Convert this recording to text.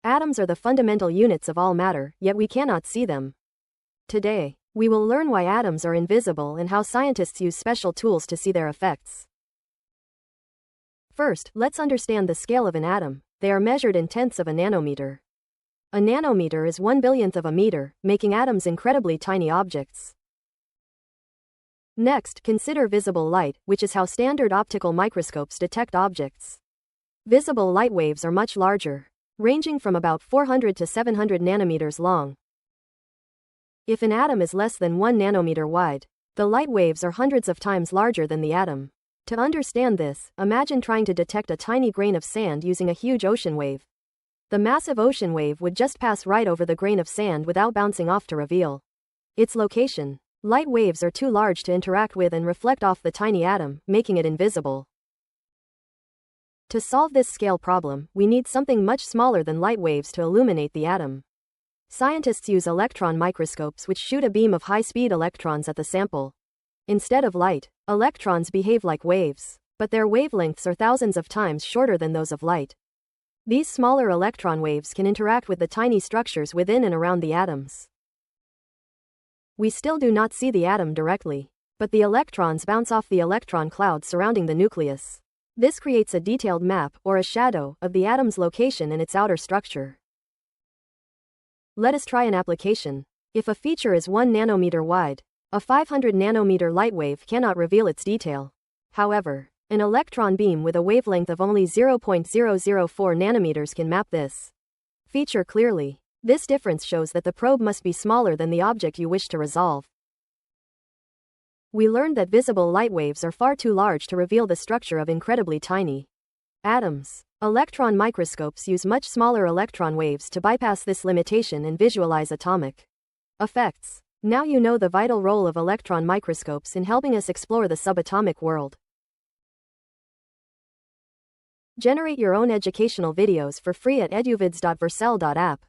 Atoms are the fundamental units of all matter, yet we cannot see them. Today, we will learn why atoms are invisible and how scientists use special tools to see their effects. First, let's understand the scale of an atom. They are measured in tenths of a nanometer. A nanometer is 1/1000th of a meter, making atoms incredibly tiny objects. Next, consider visible light, which is how standard optical microscopes detect objects. Visible light waves are much larger, ranging from about 400 to 700 nanometers long. If an atom is less than 1 nanometer wide, the light waves are hundreds of times larger than the atom. To understand this, imagine trying to detect a tiny grain of sand using a huge ocean wave. The massive ocean wave would just pass right over the grain of sand without bouncing off to reveal its location. Light waves are too large to interact with and reflect off the tiny atom, making it invisible. To solve this scale problem, we need something much smaller than light waves to illuminate the atom. Scientists use electron microscopes which shoot a beam of high-speed electrons at the sample. Instead of light, electrons behave like waves, but their wavelengths are thousands of times shorter than those of light. These smaller electron waves can interact with the tiny structures within and around the atoms. We still do not see the atom directly, but the electrons bounce off the electron cloud surrounding the nucleus. This creates a detailed map, or a shadow, of the atom's location and its outer structure. Let us try an application. If a feature is 1 nanometer wide, a 500 nanometer light wave cannot reveal its detail. However, an electron beam with a wavelength of only 0.004 nanometers can map this feature clearly. This difference shows that the probe must be smaller than the object you wish to resolve. We learned that visible light waves are far too large to reveal the structure of incredibly tiny atoms. Electron microscopes use much smaller electron waves to bypass this limitation and visualize atomic effects. Now you know the vital role of electron microscopes in helping us explore the subatomic world. Generate your own educational videos for free at eduvids.vercel.app.